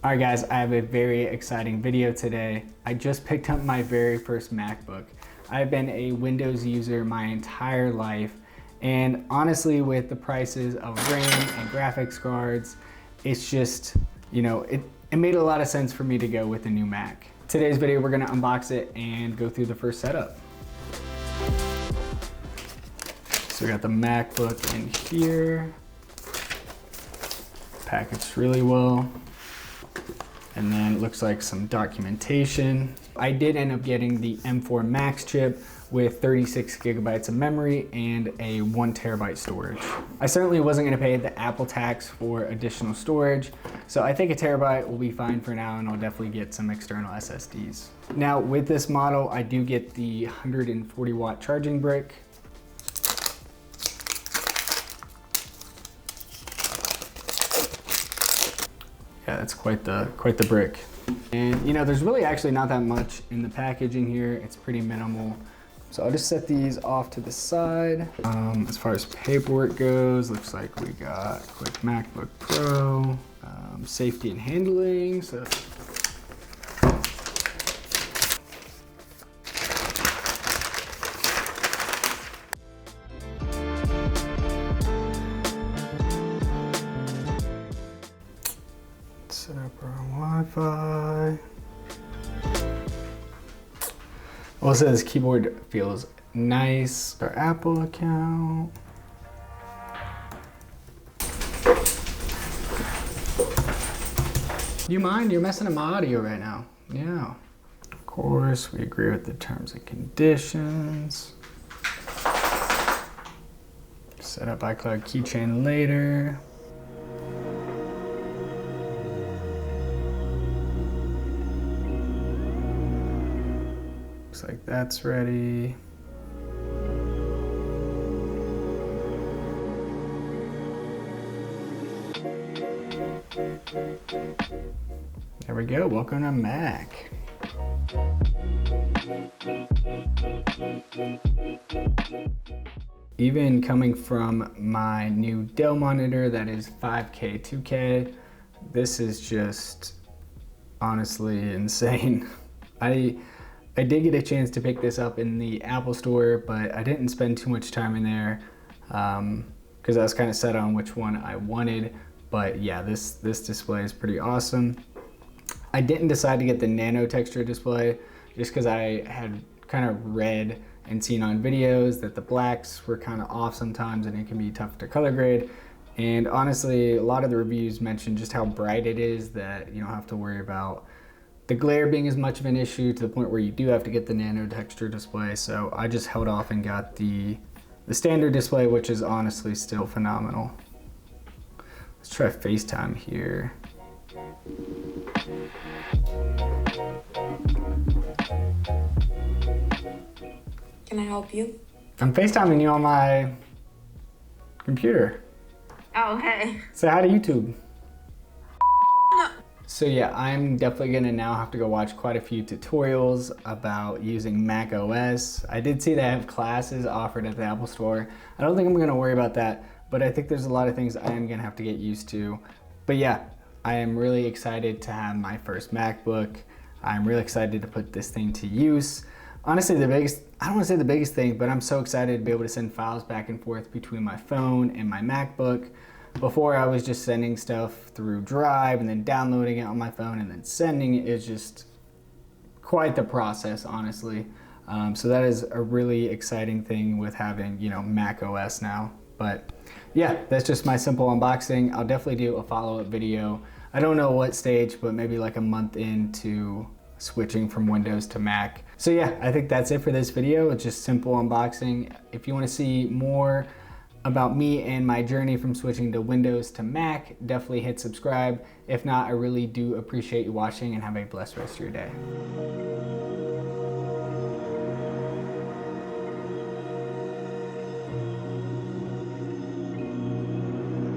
Alright guys, I have a very exciting video today. I just picked up my very first MacBook. I've been a Windows user my entire life, and honestly with the prices of RAM and graphics cards, it's just, it made a lot of sense for me to go with a new Mac. Today's video we're gonna unbox it and go through the first setup. So we got the MacBook in here. Packaged really well. And then it looks like some documentation. I did end up getting the M4 Max chip with 36 gigabytes of memory and a 1 terabyte storage. I certainly wasn't gonna pay the Apple tax for additional storage, so I think a terabyte will be fine for now, and I'll definitely get some external SSDs. Now with this model, I do get the 140 watt charging brick. Yeah, that's quite the brick. And there's really actually not that much in the packaging here. It's pretty minimal. So I'll just set these off to the side. As far as paperwork goes, looks like we got a quick MacBook Pro, safety and handling. So set up our Wi-Fi. Also, this keyboard feels nice. Our Apple account. Do you mind? You're messing up my audio right now. Yeah. Of course, we agree with the terms and conditions. Set up iCloud keychain later. Looks like that's ready. There we go, welcome to Mac. Even coming from my new Dell monitor that is 5K, 2K, this is just honestly insane. I did get a chance to pick this up in the Apple store, but I didn't spend too much time in there because I was kind of set on which one I wanted. But yeah, this display is pretty awesome. I didn't decide to get the nano texture display just because I had kind of read and seen on videos that the blacks were kind of off sometimes and it can be tough to color grade. And honestly, a lot of the reviews mention just how bright it is, that you don't have to worry about the glare being as much of an issue to the point where you do have to get the nano texture display. So I just held off and got the standard display, which is honestly still phenomenal. Let's try FaceTime here. Can I help you? I'm FaceTiming you on my computer. Oh, hey. Say hi to YouTube. So yeah, I'm definitely gonna now have to go watch quite a few tutorials about using Mac OS. I did see they have classes offered at the Apple Store. I don't think I'm gonna worry about that, but I think there's a lot of things I am gonna have to get used to. But yeah, I am really excited to have my first MacBook. I'm really excited to put this thing to use. Honestly, I don't wanna say the biggest thing, but I'm so excited to be able to send files back and forth between my phone and my MacBook. Before, I was just sending stuff through Drive and then downloading it on my phone and then sending it. It's just quite the process, honestly. So that is a really exciting thing with having, Mac OS now. But yeah, that's just my simple unboxing. I'll definitely do a follow-up video. I don't know what stage, but maybe like a month into switching from Windows to Mac. So yeah, I think that's it for this video. It's just simple unboxing. If you want to see more about me and my journey from switching to Windows to Mac, definitely hit subscribe. If not, I really do appreciate you watching, and have a blessed rest of your day.